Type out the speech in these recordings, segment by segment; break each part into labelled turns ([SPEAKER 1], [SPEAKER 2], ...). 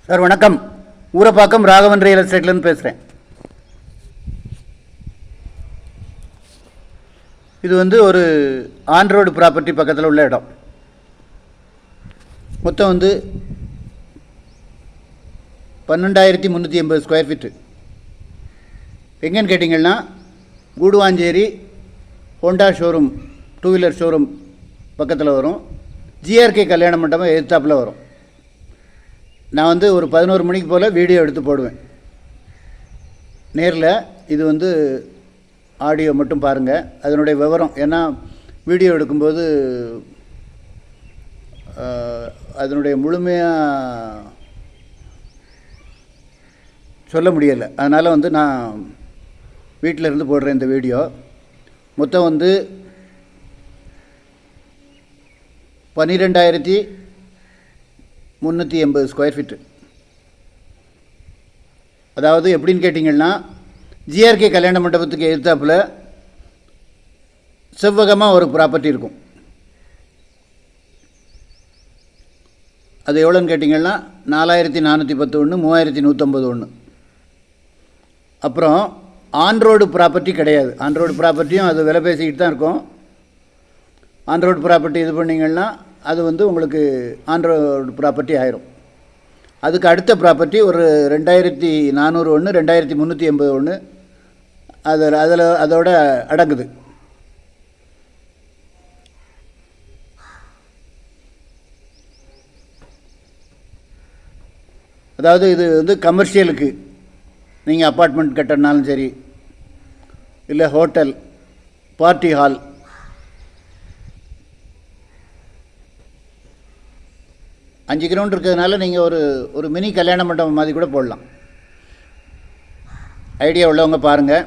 [SPEAKER 1] Sir வணக்கம். Urapakkam Raghavan real எஸ்டேட்லேருந்து பேசுகிறேன். இது ஒரு ஆன் ரோடு ப்ராப்பர்ட்டி பக்கத்தில் உள்ள இடம். மொத்தம் 12,380 ஸ்கொயர் ஃபீட்டு. எங்கேன்னு கேட்டிங்கன்னா Guduvanchery Honda showroom, two wheeler showroom பக்கத்தில் வரும். ஜிஆர்கே கல்யாண மண்டபம் எதிர்த்தாப்பில் வரும். நான் ஒரு 11 மணிக்கு போல் வீடியோ எடுத்து போடுவேன் நேரில். இது ஆடியோ மட்டும் பாருங்கள், அதனுடைய விவரம். ஏன்னா வீடியோ எடுக்கும்போது அதனுடைய முழுமையாக சொல்ல முடியலை. அதனால் நான் வீட்டில் இருந்து போடுறேன் இந்த வீடியோ. மொத்தம் 12,380 ஸ்கொயர் ஃபீட்டு. அதாவது எப்படின்னு கேட்டிங்கன்னா, ஜிஆர்கே கல்யாண மண்டபத்துக்கு எதிர்த்தாப்பில் செவ்வகமாக ஒரு ப்ராப்பர்ட்டி இருக்கும். அது எவ்வளோன்னு கேட்டிங்கன்னா 4,410 ஒன்று, 3,150 ஒன்று. அப்புறம் ஆன் ரோடு ப்ராப்பர்ட்டி கிடையாது. ஆன் ரோடு ப்ராப்பர்ட்டியும் அது விலை பேசிக்கிட்டு தான் இருக்கும். ஆன் ரோடு ப்ராப்பர்ட்டி இது பண்ணிங்கன்னா அது உங்களுக்கு ஆன் ரோடு ப்ராப்பர்ட்டி ஆயிரும். அதுக்கு அடுத்த ப்ராப்பர்ட்டி ஒரு 2,400 ஒன்று, 2,380 ஒன்று. அதோட அடங்குது. அதாவது இது கமர்ஷியலுக்கு நீங்கள் அப்பார்ட்மெண்ட் கட்டினாலும் சரி, இல்லை ஹோட்டல், பார்ட்டி ஹால், அஞ்சு கிரவுண்ட் இருக்கிறதுனால நீங்கள் ஒரு மினி கல்யாண மண்டபம் மாதிரி கூட போடலாம். ஐடியா உள்ளவங்க பாருங்கள்.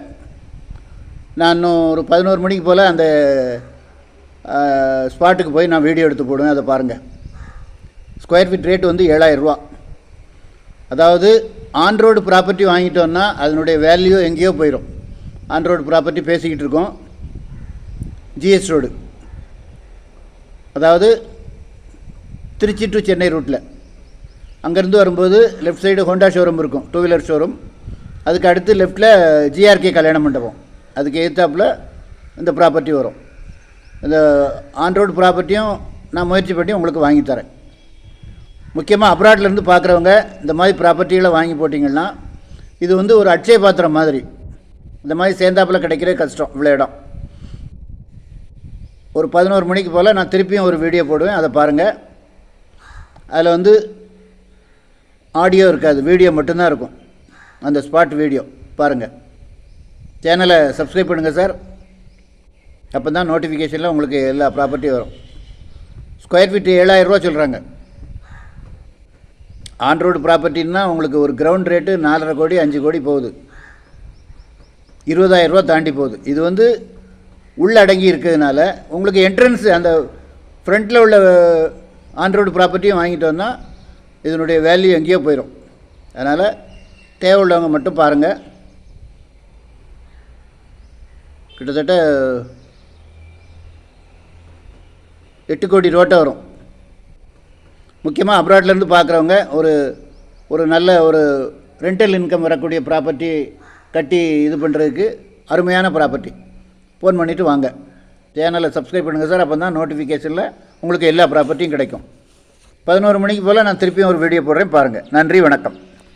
[SPEAKER 1] நான் இன்னும் ஒரு 11 மணிக்கு போல் அந்த ஸ்பாட்டுக்கு போய் நான் வீடியோ எடுத்து போடுவேன். அதை பாருங்கள். ஸ்கொயர் ஃபீட் ரேட்டு 7,000 ரூபா. அதாவது ஆன் ரோடு ப்ராப்பர்ட்டி வாங்கிட்டோன்னா அதனுடைய வேல்யூ எங்கேயோ போயிடும். ஆன் ரோடு ப்ராப்பர்ட்டி பேசிக்கிட்டு இருக்கோம். ஜிஎஸ் ரோடு, அதாவது திருச்சி டு சென்னை ரூட்டில். அங்கேருந்து வரும்போது லெஃப்ட் சைடு ஹோண்டா ஷோரூம் இருக்கும், டூ வீலர் ஷோரூம். அதுக்கு அடுத்து லெஃப்டில் ஜிஆர்கே கல்யாண மண்டபம், அதுக்கு எதிர்த்தாப்பில் இந்த ப்ராப்பர்ட்டி வரும். இந்த ஆன் ரோடு ப்ராப்பர்ட்டியும் நான் முயற்சி பண்ணி உங்களுக்கு வாங்கி தரேன். முக்கியமாக அப்ராட்லேருந்து பார்க்குறவங்க இந்த மாதிரி ப்ராப்பர்ட்டிகளை வாங்கி போட்டிங்கன்னா இது ஒரு அட்சய பாத்திரம் மாதிரி. இந்த மாதிரி சேர்ந்தாப்பில் கிடைக்கிறே கஷ்டம். இவ்வளோ இடம். ஒரு 11 மணிக்கு போல் நான் திருப்பியும் ஒரு வீடியோ போடுவேன். அதை பாருங்கள். அதில் ஆடியோ இருக்காது, வீடியோ மட்டும்தான் இருக்கும். அந்த ஸ்பாட் வீடியோ பாருங்கள். சேனலை சப்ஸ்கிரைப் பண்ணுங்கள் சார். அப்போ தான் நோட்டிஃபிகேஷனில் உங்களுக்கு எல்லா ப்ராப்பர்ட்டியும் வரும். ஸ்கொயர் ஃபீட்டு 7,000 ரூபா சொல்கிறாங்க. ஆன் ரோடு ப்ராப்பர்ட்டின்னா உங்களுக்கு ஒரு கிரவுண்ட் ரேட்டு 4,5 கோடி 5 கோடி போகுது. 20,000 ரூபா தாண்டி போகுது. இது உள்ளடங்கி இருக்கிறதுனால உங்களுக்கு என்ட்ரன்ஸ், அந்த ஃப்ரண்ட்டில் உள்ள ஆன் ரோடு ப்ராப்பர்ட்டியும் வாங்கிட்டோன்னா இதனுடைய வேல்யூ எங்கேயோ போயிடும். அதனால் தேவை உள்ளவங்க மட்டும் பாருங்கள். கிட்டத்தட்ட 8 கோடி ரோட்டை வரும். முக்கியமாக அப்ராட்லேருந்து பார்க்குறவங்க ஒரு நல்ல ஒரு ரெண்டல் இன்கம் வரக்கூடிய ப்ராப்பர்ட்டி கட்டி இது பண்ணுறதுக்கு அருமையான ப்ராப்பர்ட்டி. ஃபோன் பண்ணிவிட்டு வாங்க. சேனலை சப்ஸ்கிரைப் பண்ணுங்கள் சார். அப்போ தான் நோட்டிஃபிகேஷனில் உங்களுக்கு எல்லா ப்ராப்பர்ட்டியும் கிடைக்கும். 11 மணிக்கு போல் நான் திருப்பியும் ஒரு வீடியோ போடுறேன். பாருங்கள். நன்றி, வணக்கம்.